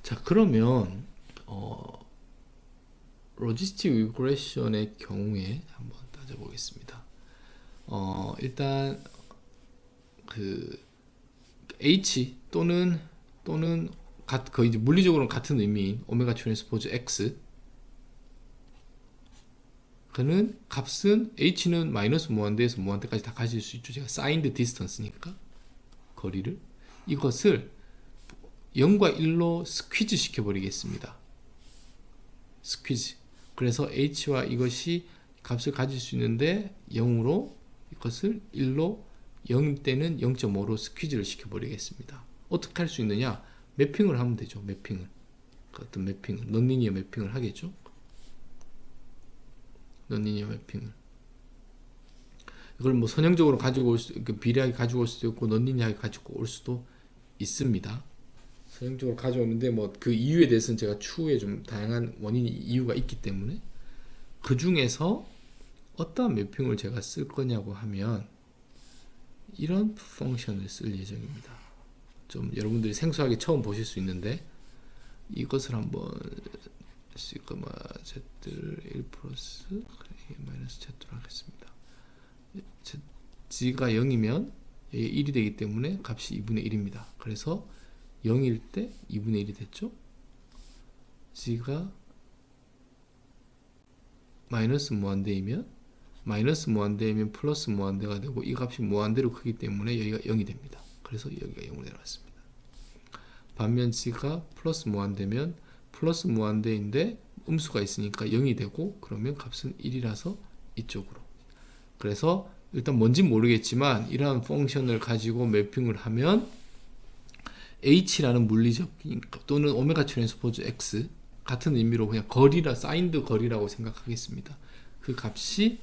자, 그러면 로지스틱 리그레션의 경우에 한번 따져보겠습니다. 일단 그 H 또는 거의 이제 물리적으로는 같은 의미인 오메가 트랜스포즈 X, 그는 값은 H는 마이너스 무한대에서 무한대까지 다 가질 수 있죠. 제가 사인드 디스턴스니까 거리를, 이것을 0과 1로 스퀴즈 시켜버리겠습니다. 스퀴즈. 그래서 H와 이것이 값을 가질 수 있는데 0으로 이것을 1로 0 때는 0.5로 스퀴즈를 시켜버리겠습니다. 어떻게 할 수 있느냐? 매핑을 하면 되죠. 매핑을. 어떤 매핑을, 넌리니어 매핑을 하겠죠. 넌리니어 매핑을. 이걸 뭐 선형적으로 가지고 올 수, 비례하게 가지고 올 수도 있고 넌리니어하게 가지고 올 수도 있습니다. 선형적으로 가져오는데 뭐 그 이유에 대해서는 제가 추후에 좀 다양한 원인이 이유가 있기 때문에, 그 중에서 어떠한 매핑을 제가 쓸 거냐고 하면 이런 펑션을 쓸 예정입니다. 좀 여러분들이 생소하게 처음 보실 수 있는데, 이것을 한번 시그마 z를 1 플러스 마이너스 z로 하겠습니다. g가 0이면 얘 1이 되기 때문에 값이 2분의 1입니다. 그래서 0일 때 2분의 1이 됐죠. g가 마이너스 무한대이면 플러스 무한대가 되고, 이 값이 무한대로 크기 때문에 여기가 0이 됩니다. 그래서 여기가 0으로 내려왔습니다. 반면 g가 플러스 무한대면 플러스 무한대인데 음수가 있으니까 0이 되고, 그러면 값은 1이라서 이쪽으로. 그래서 일단 뭔진 모르겠지만 이러한 펑션을 가지고 매핑을 하면 h라는 물리적 또는 오메가 트랜스포즈 x, 같은 의미로 그냥 거리라, 사인드 거리라고 생각하겠습니다. 그 값이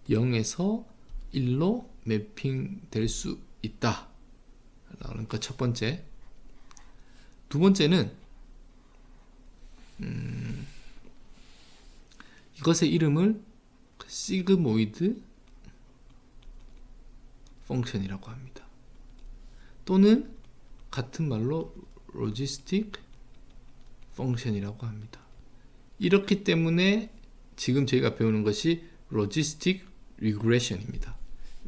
0에서 1로 매핑 될 수 있다. 그러니까 첫 번째. 두 번째는 이것의 이름을 시그모이드 펑션이라고 합니다. 또는 같은 말로 로지스틱 펑션이라고 합니다. 이렇기 때문에 지금 저희가 배우는 것이 로지스틱 리그레션입니다.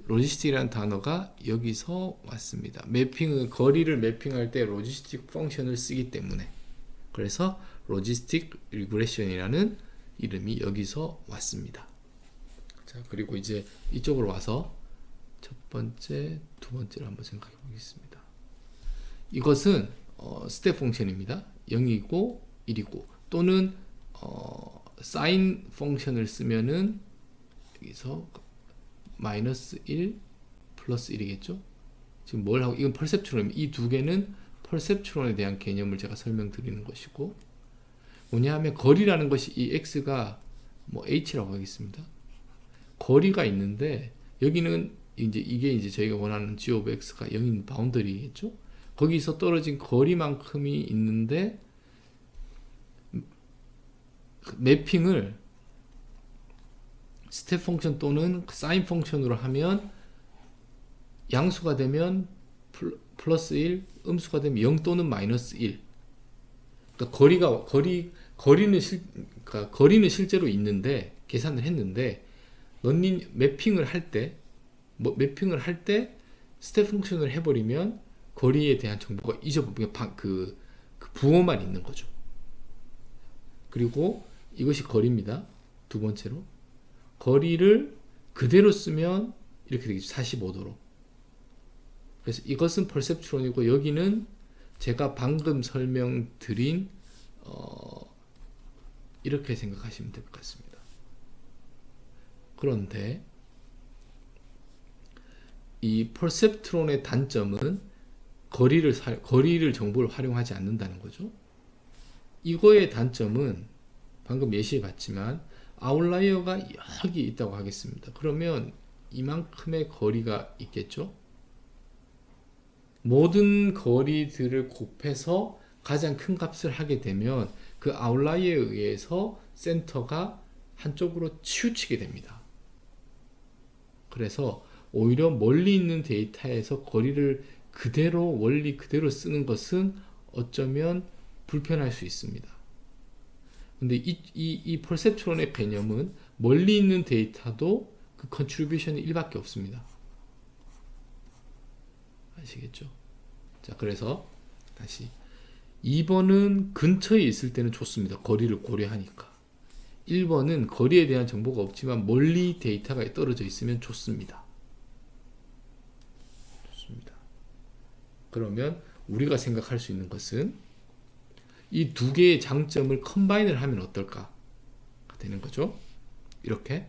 로지스틱이라는 단어가 여기서 왔습니다. 매핑은, 거리를 매핑할 때 로지스틱 펑션을 쓰기 때문에, 그래서 로지스틱 리그레션이라는 이름이 여기서 왔습니다. 자, 그리고 이제 이쪽으로 와서 첫 번째, 두 번째를 한번 생각해 보겠습니다. 이것은 스텝 펑션입니다. 0이고 1이고, 또는 사인 펑션을 쓰면은 여기서 마이너스 1 플러스 1이겠죠. 지금 뭘 하고, 이건 퍼셉트론입니다. 이 두 개는 퍼셉트론에 대한 개념을 제가 설명드리는 것이고, 뭐냐하면 거리라는 것이 이 x가 뭐 h라고 하겠습니다. 거리가 있는데 여기는 이게 이제 저희가 원하는 g of x가 0인 바운더리겠죠. 거기서 떨어진 거리만큼이 있는데, 매핑을 스텝 펑션 또는 사인 펑션으로 하면 양수가 되면 플러스 1, 음수가 되면 0 또는 마이너스 1. 그러니까 거리는 실제로 있는데, 계산을 했는데, 매핑을 할 때 스텝 펑션을 해버리면 거리에 대한 정보가 그 부호만 있는 거죠. 그리고 이것이 거리입니다. 두 번째로 거리를 그대로 쓰면 이렇게 되겠죠. 45도로. 그래서 이것은 퍼셉트론이고, 여기는 제가 방금 설명드린 이렇게 생각하시면 될 것 같습니다. 그런데 이 퍼셉트론의 단점은 거리를 정보를 활용하지 않는다는 거죠. 이거의 단점은 방금 예시해 봤지만 아웃라이어가 여기 있다고 하겠습니다. 그러면 이만큼의 거리가 있겠죠. 모든 거리들을 곱해서 가장 큰 값을 하게 되면 그 아웃라이어에 의해서 센터가 한쪽으로 치우치게 됩니다. 그래서 오히려 멀리 있는 데이터에서 거리를 원리 그대로 쓰는 것은 어쩌면 불편할 수 있습니다. 근데 이 퍼셉트론의 개념은 멀리 있는 데이터도 그 컨트리뷰션이 1밖에 없습니다. 아시겠죠? 자, 그래서 다시 2번은 근처에 있을 때는 좋습니다. 거리를 고려하니까. 1번은 거리에 대한 정보가 없지만 멀리 데이터가 떨어져 있으면 좋습니다. 좋습니다. 그러면 우리가 생각할 수 있는 것은 이 두 개의 장점을 컴바인을 하면 어떨까 되는 거죠. 이렇게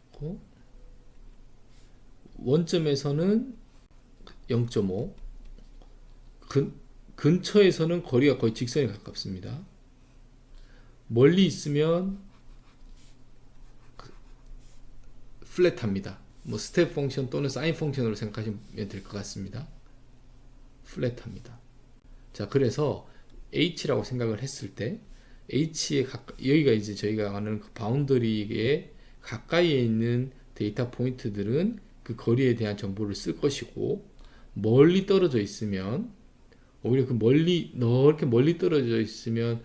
있고, 원점에서는 0.5, 근처에서는 거리가 거의 직선에 가깝습니다. 멀리 있으면 플랫합니다. 뭐 스텝 펑션 또는 사인 펑션으로 생각하시면 될 것 같습니다. 플랫합니다. 자, 그래서 H라고 생각을 했을 때 H에 여기가 이제 저희가 아는 그 바운더리에 가까이에 있는 데이터 포인트들은 그 거리에 대한 정보를 쓸 것이고, 멀리 떨어져 있으면 오히려 그 넓게 멀리 떨어져 있으면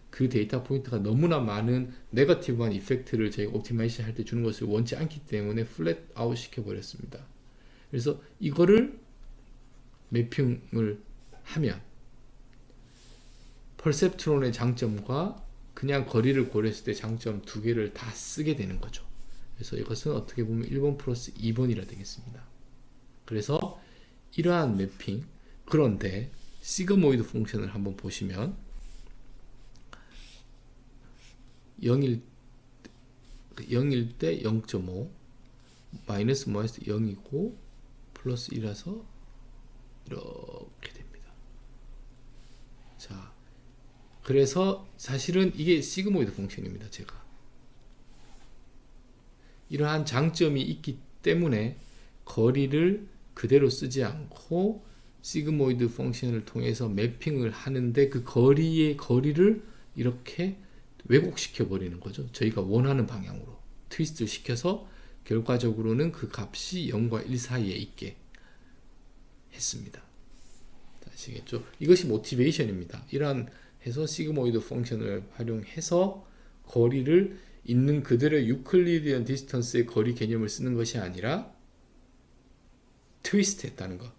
그 데이터 포인트가 너무나 많은 네거티브한 이펙트를 저희가 옵티마이제이션 할 때 주는 것을 원치 않기 때문에 플랫 아웃 시켜버렸습니다. 그래서 이거를 매핑을 하면 퍼셉트론의 장점과 그냥 거리를 고려했을 때 장점 두 개를 다 쓰게 되는 거죠. 그래서 이것은 어떻게 보면 1번 플러스 2번이라 되겠습니다. 그래서 이러한 매핑, 그런데 시그모이드 펑션을 한번 보시면 0일 때 0.5, 마이너스 0이고 플러스 1이라서 이렇게 됩니다. 자, 그래서 사실은 이게 시그모이드 펑션입니다. 제가 이러한 장점이 있기 때문에 거리를 그대로 쓰지 않고 시그모이드 펑션을 통해서 매핑을 하는데 그 거리를 이렇게 왜곡시켜 버리는 거죠. 저희가 원하는 방향으로 트위스트를 시켜서 결과적으로는 그 값이 0과 1 사이에 있게 했습니다. 아시겠죠? 이것이 모티베이션입니다. 이러한 해서 시그모이드 펑션을 활용해서 거리를 있는 그대로의 유클리디언 디스턴스의 거리 개념을 쓰는 것이 아니라 트위스트 했다는 것.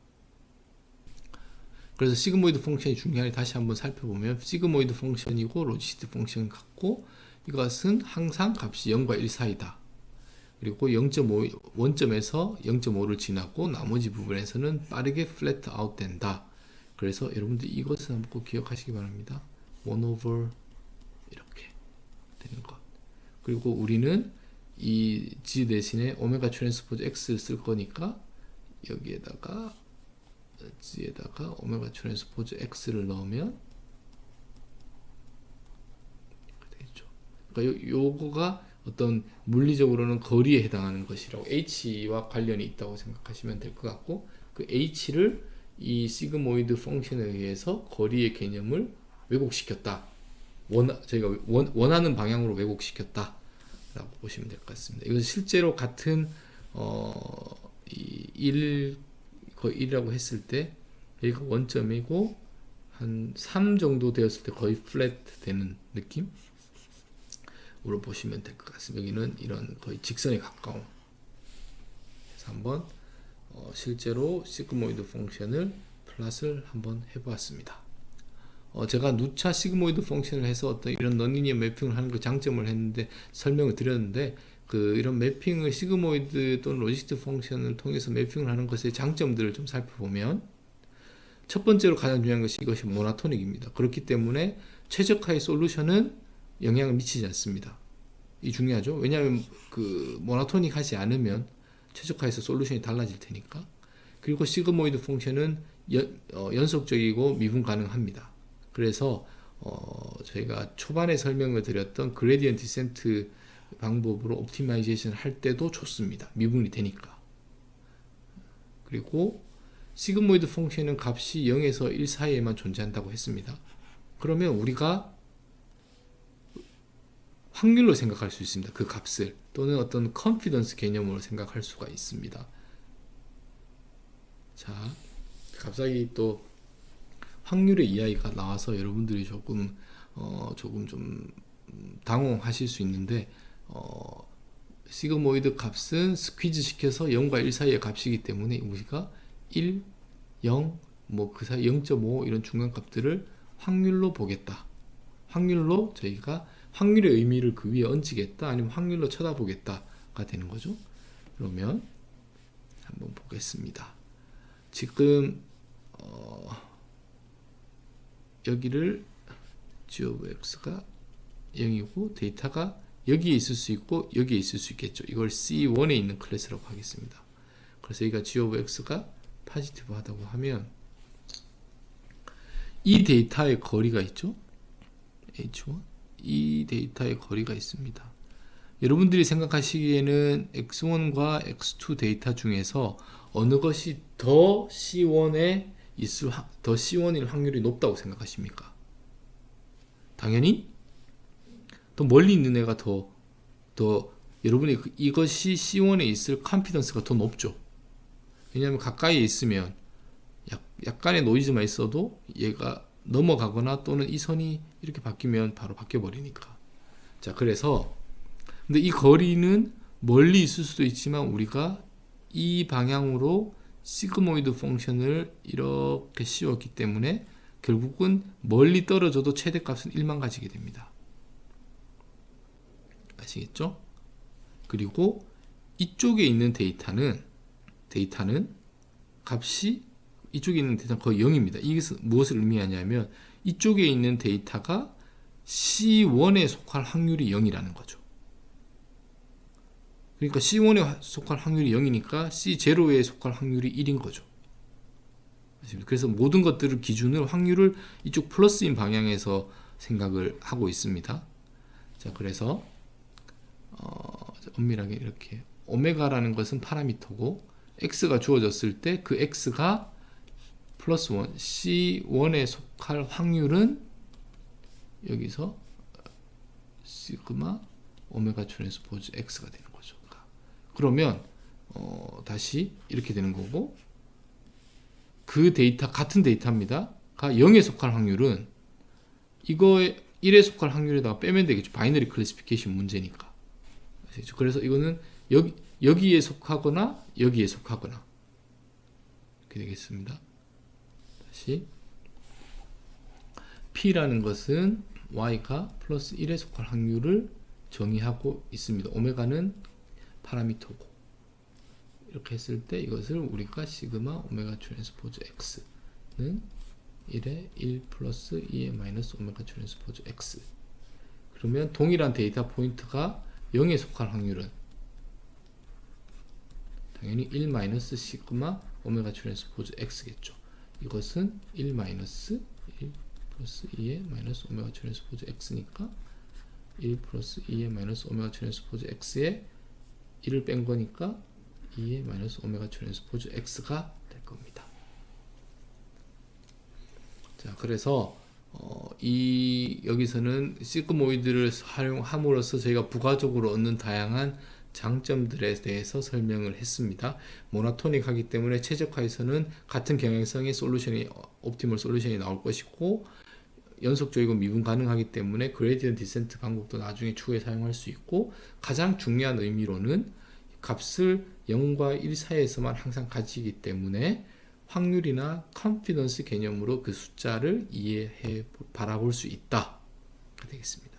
그래서 시그모이드 펑션이 중요한지 다시 한번 살펴보면 시그모이드 펑션이고 로지스틱 펑션 같고, 이것은 항상 값이 0과 1 사이다. 그리고 0.5 원점에서 0.5를 지나고 나머지 부분에서는 빠르게 플래트 아웃 된다. 그래서 여러분들 이것을 한번 꼭 기억하시기 바랍니다. 1 over 이렇게 되는 것. 그리고 우리는 이 G 대신에 오메가 트랜스포즈 X를 쓸 거니까 여기에다가 G에다가 오메가 트랜스포즈 X를 넣으면 되겠죠. 그러니까 요거가 어떤 물리적으로는 거리에 해당하는 것이라고, H와 관련이 있다고 생각하시면 될 것 같고, 그 H를 이 시그모이드 펑션에 의해서 거리의 개념을 왜곡시켰다. 저희가 원하는 방향으로 왜곡시켰다 라고 보시면 될 것 같습니다. 이건 실제로 같은 거의 1이라고 했을 때 여기가 원점이고 한 3 정도 되었을 때 거의 플랫 되는 느낌으로 보시면 될 것 같습니다. 여기는 이런 거의 직선에 가까운. 그래서 한번 실제로 시그모이드 펑션을 플롯을 한번 해보았습니다. 제가 누차 시그모이드 펑션을 해서 어떤 이런 너니니어 매핑을 하는 그 장점을 했는데 설명을 드렸는데, 이런 매핑을 시그모이드 또는 로지스틱 펑션을 통해서 매핑을 하는 것의 장점들을 좀 살펴보면, 첫 번째로 가장 중요한 것이 이것이 모노토닉입니다. 그렇기 때문에 최적화의 솔루션은 영향을 미치지 않습니다. 이 중요하죠. 왜냐하면 그 모노토닉하지 않으면 최적화에서 솔루션이 달라질 테니까. 그리고 시그모이드 펑션은 연속적이고 미분 가능합니다. 그래서 저희가 초반에 설명을 드렸던 그레디언 디센트 방법으로 옵티마이제이션 할 때도 좋습니다. 미분이 되니까. 그리고 시그모이드 펑션은 값이 0에서 1 사이에만 존재한다고 했습니다. 그러면 우리가 확률로 생각할 수 있습니다. 그 값을. 또는 어떤 컨피던스 개념으로 생각할 수가 있습니다. 자, 갑자기 또 확률의 이하가 나와서 여러분들이 조금 좀 당황하실 수 있는데 시그모이드 값은 스퀴즈 시켜서 0과 1 사이의 값이기 때문에 우리가 1, 0, 뭐 그 사이 0.5 이런 중간 값들을 확률로 보겠다. 확률로 저희가 확률의 의미를 그 위에 얹히겠다, 아니면 확률로 쳐다보겠다가 되는 거죠. 그러면 한번 보겠습니다. 지금 여기를 g of x가 0이고 데이터가 여기에 있을 수 있고 여기에 있을 수 있겠죠. 이걸 C1에 있는 클래스라고 하겠습니다. 그래서 여기가 g of x가 포지티브 하다고 하면 이 데이터의 거리가 있죠. H1 이 데이터의 거리가 있습니다. 여러분들이 생각하시기에는 x1과 x2 데이터 중에서 어느 것이 더 C1에 더 C1일 확률이 높다고 생각하십니까? 당연히 더 멀리 있는 애가 더 여러분이 이것이 C1에 있을 컨피던스가 더 높죠. 왜냐하면 가까이에 있으면 약간의 노이즈만 있어도 얘가 넘어가거나 또는 이 선이 이렇게 바뀌면 바로 바뀌어 버리니까. 자, 그래서 근데 이 거리는 멀리 있을 수도 있지만 우리가 이 방향으로 시그모이드 펑션을 이렇게 씌웠기 때문에 결국은 멀리 떨어져도 최대값은 1만 가지게 됩니다. 아시겠죠? 그리고 이쪽에 있는 데이터는 값이 이쪽에 있는 데이터는 거의 0입니다. 이것은 무엇을 의미하냐면 이쪽에 있는 데이터가 C1에 속할 확률이 0이라는 거죠. 그러니까 C1에 속할 확률이 0이니까 C0에 속할 확률이 1인 거죠. 그래서 모든 것들을 기준으로 확률을 이쪽 플러스인 방향에서 생각을 하고 있습니다. 자, 그래서 엄밀하게 이렇게 오메가라는 것은 파라미터고 x가 주어졌을 때 그 x가 플러스 1, C1에 속할 확률은 여기서 시그마 오메가 트랜스포즈 x가 되는 거죠. 그러면 다시 이렇게 되는 거고, 그 데이터 같은 데이터입니다. 가 0에 속할 확률은 이거에 1에 속할 확률에다가 빼면 되겠죠. 바이너리 클래시피케이션 문제니까. 그래서 이거는 여기에 속하거나 여기에 속하거나 이렇게 되겠습니다. 다시 P라는 것은 Y가 플러스 1에 속할 확률을 정의하고 있습니다. 오메가는 파라미터고, 이렇게 했을 때 이것을 우리가 시그마 오메가 트랜스포즈 X는 1에 1 플러스 2의 마이너스 오메가 트랜스포즈 X. 그러면 동일한 데이터 포인트가 0에 속할 확률은 당연히 1 마이너스 시그마 오메가 트랜스포즈 X겠죠. 이것은 1 마이너스 1 플러스 2의 마이너스 오메가 트랜스포즈 X니까 1 플러스 2의 마이너스 오메가 트랜스포즈 X에 1을 뺀 거니까 2의 마이너스 오메가 트랜스포즈 X가 될 겁니다. 자, 그래서 여기서는 시그모이드를 활용함으로써 저희가 부가적으로 얻는 다양한 장점들에 대해서 설명을 했습니다. 모노토닉하기 때문에 최적화에서는 같은 경향성의 솔루션이 옵티멀 솔루션이 나올 것이고, 연속적이고 미분 가능하기 때문에 그레디언트 디센트 방법도 나중에 추후에 사용할 수 있고, 가장 중요한 의미로는 값을 0과 1 사이에서만 항상 가지기 때문에 확률이나 컨피던스 개념으로 그 숫자를 이해해 바라볼 수 있다 되겠습니다.